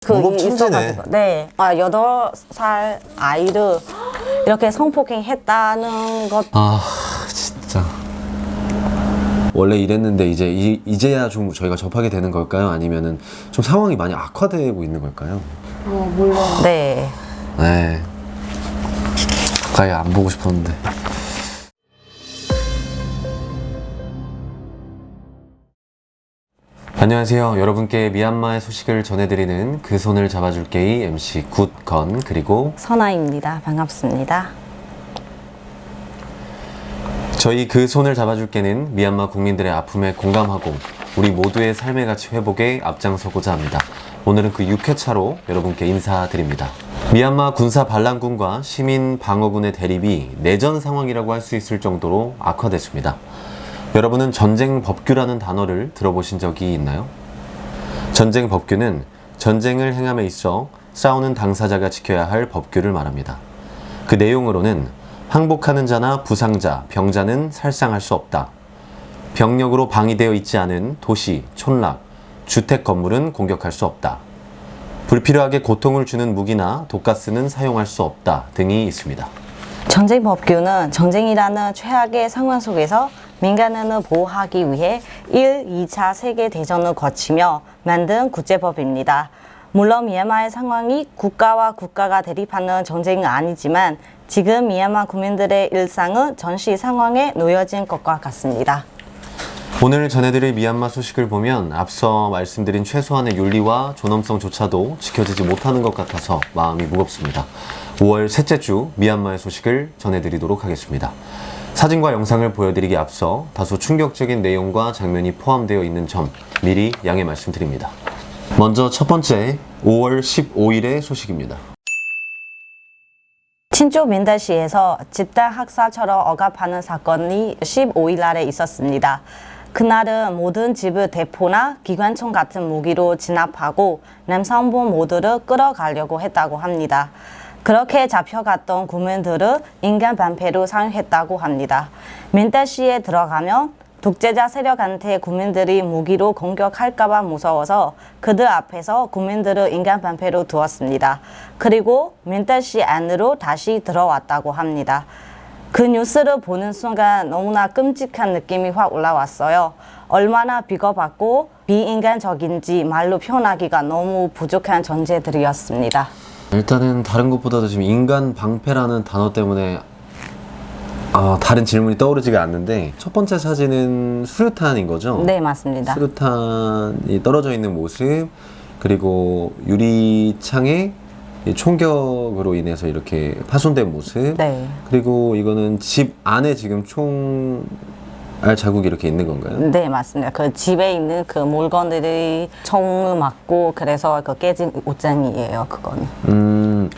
무법 천지네. 있어가지고. 네. 8살 아이를 이렇게 성폭행 했다는 것. 아 진짜 원래 이랬는데 이제야 좀 저희가 접하게 되는 걸까요? 아니면은 좀 상황이 많이 악화되고 있는 걸까요? 물론. 네. 네. 가까이 안 보고 싶었는데. 안녕하세요. 여러분께 미얀마의 소식을 전해드리는 그 손을 잡아줄게의 MC 굿건 그리고 선아입니다. 반갑습니다. 저희 그 손을 잡아줄게는 미얀마 국민들의 아픔에 공감하고 우리 모두의 삶의 가치 회복에 앞장서고자 합니다. 오늘은 그 6회차로 여러분께 인사드립니다. 미얀마 군사 반란군과 시민 방어군의 대립이 내전 상황이라고 할 수 있을 정도로 악화됐습니다. 여러분은 전쟁 법규라는 단어를 들어보신 적이 있나요? 전쟁 법규는 전쟁을 행함에 있어 싸우는 당사자가 지켜야 할 법규를 말합니다. 그 내용으로는 항복하는 자나 부상자, 병자는 살상할 수 없다. 병력으로 방위되어 있지 않은 도시, 촌락, 주택 건물은 공격할 수 없다. 불필요하게 고통을 주는 무기나 독가스는 사용할 수 없다 등이 있습니다. 전쟁 법규는 전쟁이라는 최악의 상황 속에서 민간인을 보호하기 위해 1, 2차 세계대전을 거치며 만든 국제법입니다. 물론 미얀마의 상황이 국가와 국가가 대립하는 전쟁은 아니지만 지금 미얀마 국민들의 일상은 전시 상황에 놓여진 것과 같습니다. 오늘 전해드릴 미얀마 소식을 보면 앞서 말씀드린 최소한의 윤리와 존엄성조차도 지켜지지 못하는 것 같아서 마음이 무겁습니다. 5월 셋째 주 미얀마의 소식을 전해드리도록 하겠습니다. 사진과 영상을 보여드리기 앞서 다소 충격적인 내용과 장면이 포함되어 있는 점 미리 양해 말씀드립니다. 먼저 첫 번째 5월 15일의 소식입니다. 친족 민달시에서 집단 학살처럼 억압하는 사건이 15일 날에 있었습니다. 그날은 모든 집을 대포나 기관총 같은 무기로 진압하고 남성분 모두를 끌어가려고 했다고 합니다. 그렇게 잡혀갔던 국민들을 인간 반패로 사용했다고 합니다. 민달시에 들어가면 독재자 세력한테 국민들이 무기로 공격할까봐 무서워서 그들 앞에서 국민들을 인간 반패로 두었습니다. 그리고 민달시 안으로 다시 들어왔다고 합니다. 그 뉴스를 보는 순간 너무나 끔찍한 느낌이 확 올라왔어요. 얼마나 비겁하고 비인간적인지 말로 표현하기가 너무 부족한 존재들이었습니다. 일단은 다른 것보다도 지금 인간 방패라는 단어 때문에 다른 질문이 떠오르지가 않는데 첫 번째 사진은 수류탄인 거죠? 네, 맞습니다. 수류탄이 떨어져 있는 모습 그리고 유리창에 이 총격으로 인해서 이렇게 파손된 모습 네. 그리고 이거는 집 안에 지금 총알 자국이 이렇게 있는 건가요? 네, 맞습니다. 그 집에 있는 그 물건들이 총을 맞고 그래서 그 깨진 옷장이에요, 그거는.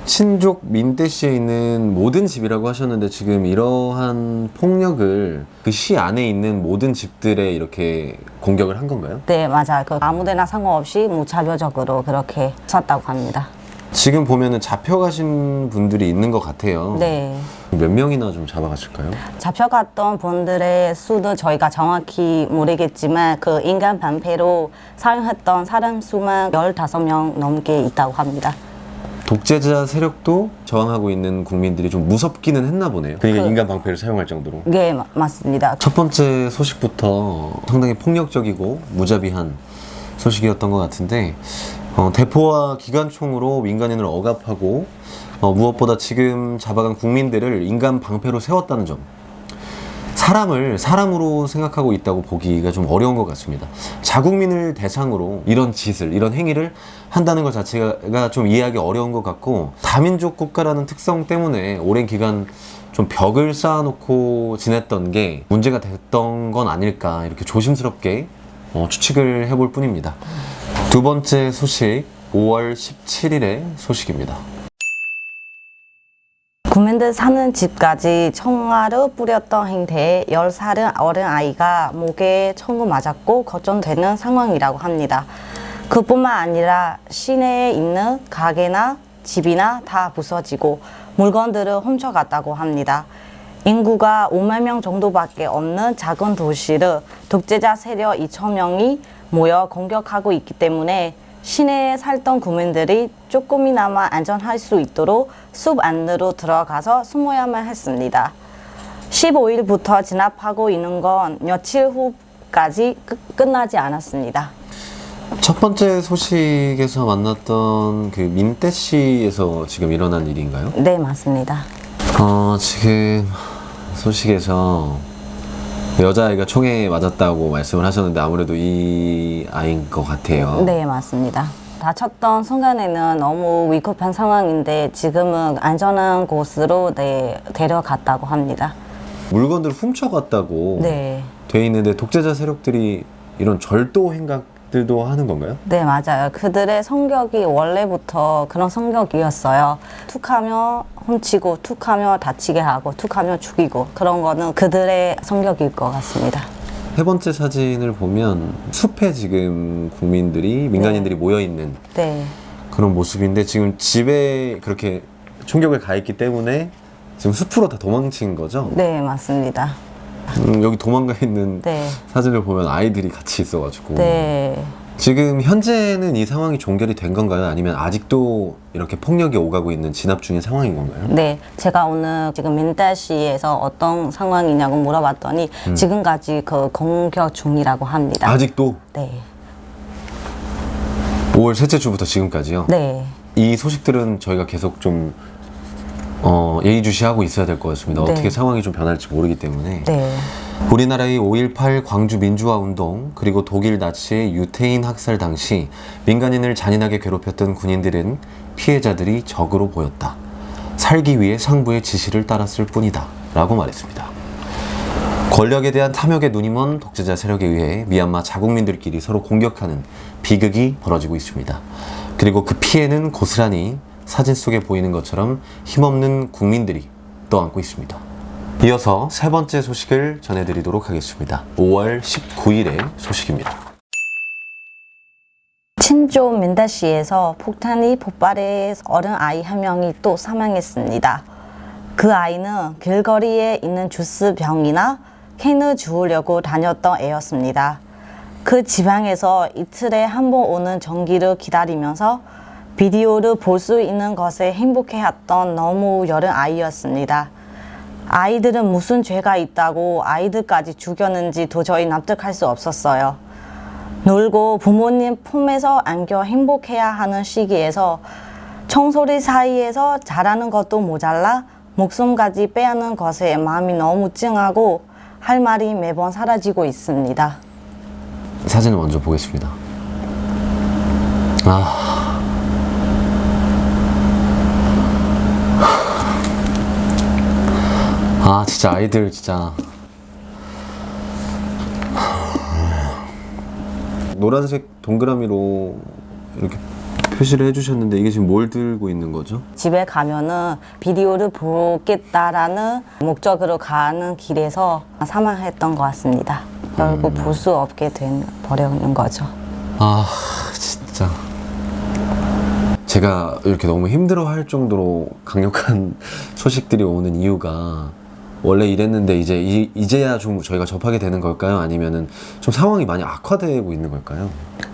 친족 민대시에 있는 모든 집이라고 하셨는데 지금 이러한 폭력을 그 시 안에 있는 모든 집들에 이렇게 공격을 한 건가요? 네, 맞아요. 그 아무데나 상관없이 무차별적으로 그렇게 쐈다고 합니다. 지금 보면은 잡혀가신 분들이 있는 것 같아요. 네. 몇 명이나 좀 잡아가실까요? 잡혀갔던 분들의 수도 저희가 정확히 모르겠지만 그 인간 반패로 사용했던 사람 수만 15명 넘게 있다고 합니다. 독재자 세력도 저항하고 있는 국민들이 좀 무섭기는 했나 보네요. 그러니까 인간 방패를 사용할 정도로. 네, 맞습니다. 첫 번째 소식부터 상당히 폭력적이고 무자비한 소식이었던 것 같은데 대포와 기관총으로 민간인을 억압하고 무엇보다 지금 잡아간 국민들을 인간 방패로 세웠다는 점, 사람을 사람으로 생각하고 있다고 보기가 좀 어려운 것 같습니다. 자국민을 대상으로 이런 짓을, 이런 행위를 한다는 것 자체가 좀 이해하기 어려운 것 같고 다민족 국가라는 특성 때문에 오랜 기간 좀 벽을 쌓아놓고 지냈던 게 문제가 됐던 건 아닐까 이렇게 조심스럽게 추측을 해볼 뿐입니다. 두 번째 소식 5월 17일의 소식입니다. 국민들 사는 집까지 총알을 뿌렸던 행태에 10살은 어린 아이가 목에 총을 맞았고 거점되는 상황이라고 합니다. 그뿐만 아니라 시내에 있는 가게나 집이나 다 부서지고 물건들을 훔쳐갔다고 합니다. 인구가 5만 명 정도밖에 없는 작은 도시를 독재자 세력 2,000명이 모여 공격하고 있기 때문에 시내에 살던 국민들이 조금이나마 안전할 수 있도록 숲 안으로 들어가서 숨어야만 했습니다. 15일부터 진압하고 있는 건 며칠 후까지 끝나지 않았습니다. 첫 번째 소식에서 만났던 그 민떼시에서 지금 일어난 일인가요? 네, 맞습니다. 지금 소식에서 여자아이가 총에 맞았다고 말씀을 하셨는데 아무래도 이 아이인 것 같아요. 네, 맞습니다. 다쳤던 순간에는 너무 위급한 상황인데 지금은 안전한 곳으로 데려갔다고 합니다. 물건들을 훔쳐갔다고 네. 돼 있는데 독재자 세력들이 이런 절도 행각들도 하는 건가요? 네, 맞아요. 그들의 성격이 원래부터 그런 성격이었어요. 툭하면 훔치고, 툭하면 다치게 하고, 툭하면 죽이고, 그런 거는 그들의 성격일 것 같습니다. 세 번째 사진을 보면 숲에 지금 국민들이, 민간인들이 모여있는 네. 그런 모습인데 지금 집에 그렇게 총격을 가했기 때문에 지금 숲으로 다 도망친 거죠? 네, 맞습니다. 여기 도망가 있는 네. 사진을 보면 아이들이 같이 있어가지고 네. 지금 현재는 이 상황이 종결이 된 건가요? 아니면 아직도 이렇게 폭력이 오가고 있는 진압 중인 상황인 건가요? 네, 제가 오늘 지금 민다시에서 어떤 상황이냐고 물어봤더니 지금까지 그 공격 중이라고 합니다. 아직도? 네. 5월 셋째 주부터 지금까지요? 네. 이 소식들은 저희가 계속 좀 예의주시하고 있어야 될 것 같습니다. 네. 어떻게 상황이 좀 변할지 모르기 때문에. 네. 우리나라의 5.18 광주 민주화 운동 그리고 독일 나치의 유태인 학살 당시 민간인을 잔인하게 괴롭혔던 군인들은 피해자들이 적으로 보였다. 살기 위해 상부의 지시를 따랐을 뿐이다. 라고 말했습니다. 권력에 대한 탐욕에 눈이 먼 독재자 세력에 의해 미얀마 자국민들끼리 서로 공격하는 비극이 벌어지고 있습니다. 그리고 그 피해는 고스란히 사진 속에 보이는 것처럼 힘없는 국민들이 떠안고 있습니다. 이어서 세 번째 소식을 전해드리도록 하겠습니다. 5월 19일의 소식입니다. 친조 민다시에서 폭탄이 폭발해 어른 아이 한 명이 또 사망했습니다. 그 아이는 길거리에 있는 주스 병이나 캔을 주우려고 다녔던 애였습니다. 그 지방에서 이틀에 한 번 오는 전기를 기다리면서 비디오를 볼 수 있는 것에 행복해했던 너무 여린 아이였습니다. 아이들은 무슨 죄가 있다고 아이들까지 죽였는지 도저히 납득할 수 없었어요. 놀고 부모님 품에서 안겨 행복해야 하는 시기에서 청소리 사이에서 자라는 것도 모자라 목숨까지 빼앗는 것에 마음이 너무 찡하고 할 말이 매번 사라지고 있습니다. 사진을 먼저 보겠습니다. 진짜 아이들 진짜 노란색 동그라미로 이렇게 표시를 해주셨는데 이게 지금 뭘 들고 있는 거죠? 집에 가면은 비디오를 보겠다라는 목적으로 가는 길에서 사망했던 것 같습니다. 결국 볼 수 없게 버려는 거죠. 진짜 제가 이렇게 너무 힘들어할 정도로 강력한 소식들이 오는 이유가 원래 이랬는데 이제야 좀 저희가 접하게 되는 걸까요? 아니면은 좀 상황이 많이 악화되고 있는 걸까요?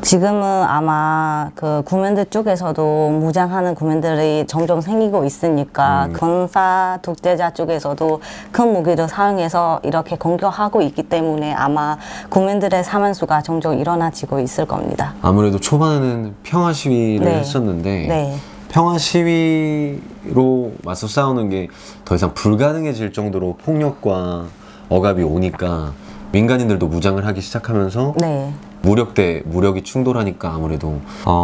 지금은 아마 그 국민들 쪽에서도 무장하는 국민들이 점점 생기고 있으니까 군사 독재자 쪽에서도 큰 무기를 사용해서 이렇게 공격하고 있기 때문에 아마 국민들의 사망수가 종종 일어나지고 있을 겁니다. 아무래도 초반에는 평화 시위를 네. 했었는데 네. 평화 시위로 맞서 싸우는 게 더 이상 불가능해질 정도로 폭력과 억압이 오니까 민간인들도 무장을 하기 시작하면서 네. 무력 대 무력이 충돌하니까 아무래도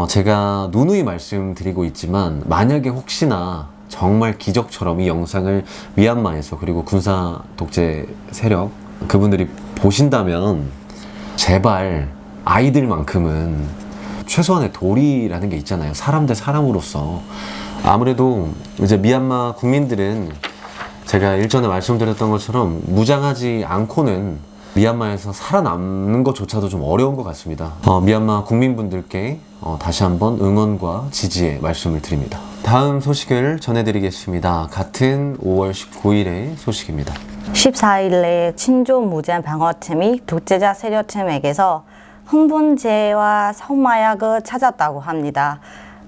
제가 누누이 말씀드리고 있지만 만약에 혹시나 정말 기적처럼 이 영상을 미얀마에서 그리고 군사 독재 세력 그분들이 보신다면 제발 아이들만큼은 최소한의 도리라는 게 있잖아요. 사람 대 사람으로서. 아무래도 이제 미얀마 국민들은 제가 일전에 말씀드렸던 것처럼 무장하지 않고는 미얀마에서 살아남는 것조차도 좀 어려운 것 같습니다. 미얀마 국민분들께 다시 한번 응원과 지지의 말씀을 드립니다. 다음 소식을 전해드리겠습니다. 같은 5월 19일의 소식입니다. 14일에 친조 무장 방어팀이 독재자 세력팀에게서 흥분제와 성마약을 찾았다고 합니다.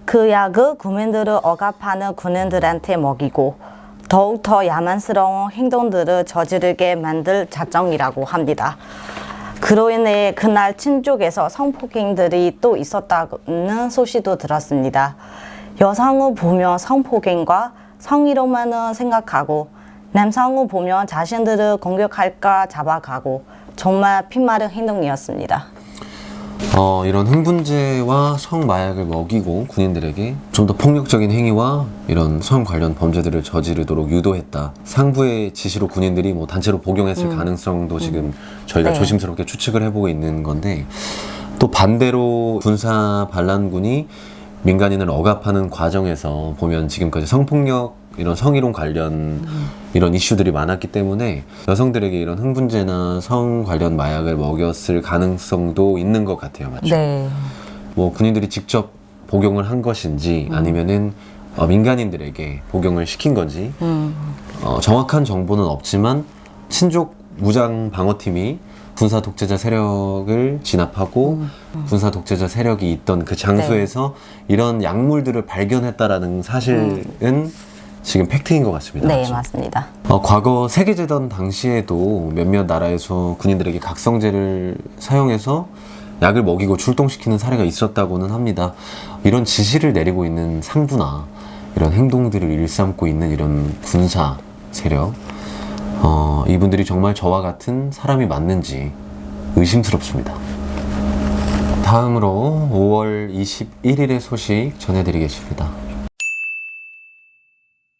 그 약을 국민들을 억압하는 군인들한테 먹이고 더욱더 야만스러운 행동들을 저지르게 만들 작정이라고 합니다. 그로 인해 그날 친족에서 성폭행들이 또 있었다는 소식도 들었습니다. 여성을 보면 성폭행과 성희롱만을 생각하고 남성을 보면 자신들을 공격할까 잡아가고 정말 피마른 행동이었습니다. 이런 흥분제와 성마약을 먹이고 군인들에게 좀 더 폭력적인 행위와 이런 성 관련 범죄들을 저지르도록 유도했다. 상부의 지시로 군인들이 뭐 단체로 복용했을 가능성도 지금 저희가 네. 조심스럽게 추측을 해보고 있는 건데, 또 반대로 군사 반란군이 민간인을 억압하는 과정에서 보면 지금까지 성폭력, 이런 성희롱 관련 이런 이슈들이 많았기 때문에 여성들에게 이런 흥분제나 성 관련 마약을 먹였을 가능성도 있는 것 같아요. 맞죠? 네. 뭐 군인들이 직접 복용을 한 것인지 아니면은 민간인들에게 복용을 시킨 건지 정확한 정보는 없지만 친족 무장 방어팀이 군사 독재자 세력을 진압하고 군사 독재자 세력이 있던 그 장소에서 이런 약물들을 발견했다라는 사실은 지금 팩트인 것 같습니다. 네, 맞죠? 맞습니다. 과거 세계대전 당시에도 몇몇 나라에서 군인들에게 각성제를 사용해서 약을 먹이고 출동시키는 사례가 있었다고는 합니다. 이런 지시를 내리고 있는 상부나 이런 행동들을 일삼고 있는 이런 군사 세력, 이분들이 정말 저와 같은 사람이 맞는지 의심스럽습니다. 다음으로 5월 21일의 소식 전해드리겠습니다.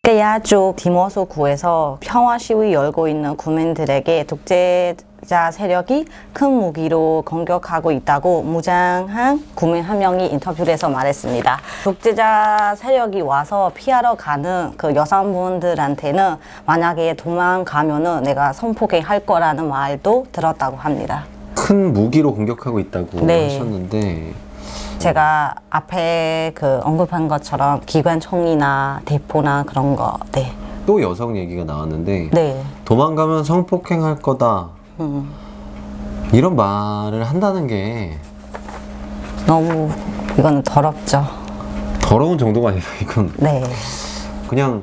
야쪽 디모소 구에서 평화 시위 열고 있는 국민들에게 독재자 세력이 큰 무기로 공격하고 있다고 무장한 국민 한 명이 인터뷰를 해서 말했습니다. 독재자 세력이 와서 피하러 가는 그 여성분들한테는 만약에 도망가면은 내가 성폭행할 거라는 말도 들었다고 합니다. 큰 무기로 공격하고 있다고 네. 하셨는데, 제가 앞에 그 언급한 것처럼 기관총이나 대포나 그런 거, 네. 또 여성 얘기가 나왔는데 네. 도망가면 성폭행할 거다 이런 말을 한다는 게 너무 이건 더럽죠. 더러운 정도가 아니라 이건 네. 그냥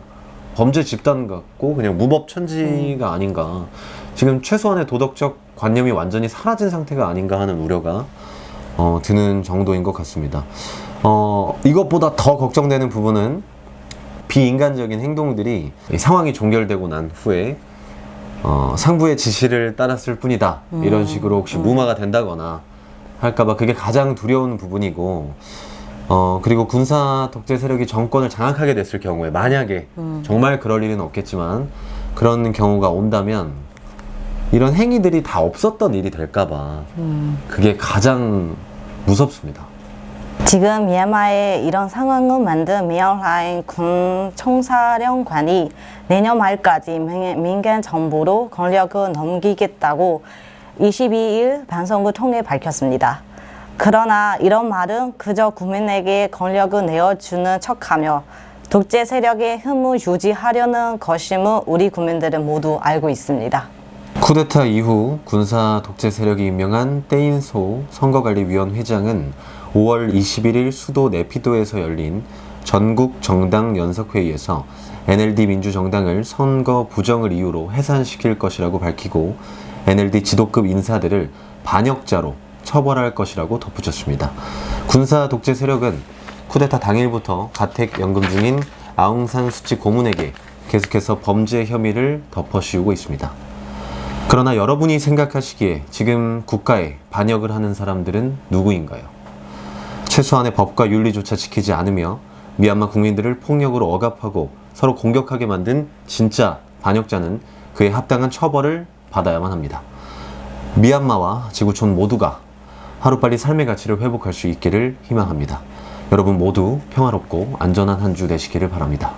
범죄 집단 같고 그냥 무법천지가 아닌가. 지금 최소한의 도덕적 관념이 완전히 사라진 상태가 아닌가 하는 우려가 드는 정도인 것 같습니다. 이것보다 더 걱정되는 부분은 비인간적인 행동들이 상황이 종결되고 난 후에 상부의 지시를 따랐을 뿐이다 이런 식으로 혹시 무마가 된다거나 할까봐 그게 가장 두려운 부분이고, 그리고 군사 독재 세력이 정권을 장악하게 됐을 경우에 만약에 정말 그럴 일은 없겠지만 그런 경우가 온다면 이런 행위들이 다 없었던 일이 될까봐 그게 가장 무섭습니다. 지금 미얀마에 이런 상황을 만든 미얀마인 군 총사령관이 내년 말까지 민간 정부로 권력을 넘기겠다고 22일 방송을 통해 밝혔습니다. 그러나 이런 말은 그저 국민에게 권력을 내어주는 척하며 독재 세력의 힘을 유지하려는 것임을 우리 국민들은 모두 알고 있습니다. 쿠데타 이후 군사 독재 세력이 임명한 떼인소 선거관리위원 회장은 5월 21일 수도 네피도에서 열린 전국 정당 연석회의에서 NLD 민주정당을 선거 부정을 이유로 해산시킬 것이라고 밝히고 NLD 지도급 인사들을 반역자로 처벌할 것이라고 덧붙였습니다. 군사 독재 세력은 쿠데타 당일부터 가택연금 중인 아웅산 수치 고문에게 계속해서 범죄 혐의를 덮어씌우고 있습니다. 그러나 여러분이 생각하시기에 지금 국가에 반역을 하는 사람들은 누구인가요? 최소한의 법과 윤리조차 지키지 않으며 미얀마 국민들을 폭력으로 억압하고 서로 공격하게 만든 진짜 반역자는 그에 합당한 처벌을 받아야만 합니다. 미얀마와 지구촌 모두가 하루빨리 삶의 가치를 회복할 수 있기를 희망합니다. 여러분 모두 평화롭고 안전한 한 주 되시기를 바랍니다.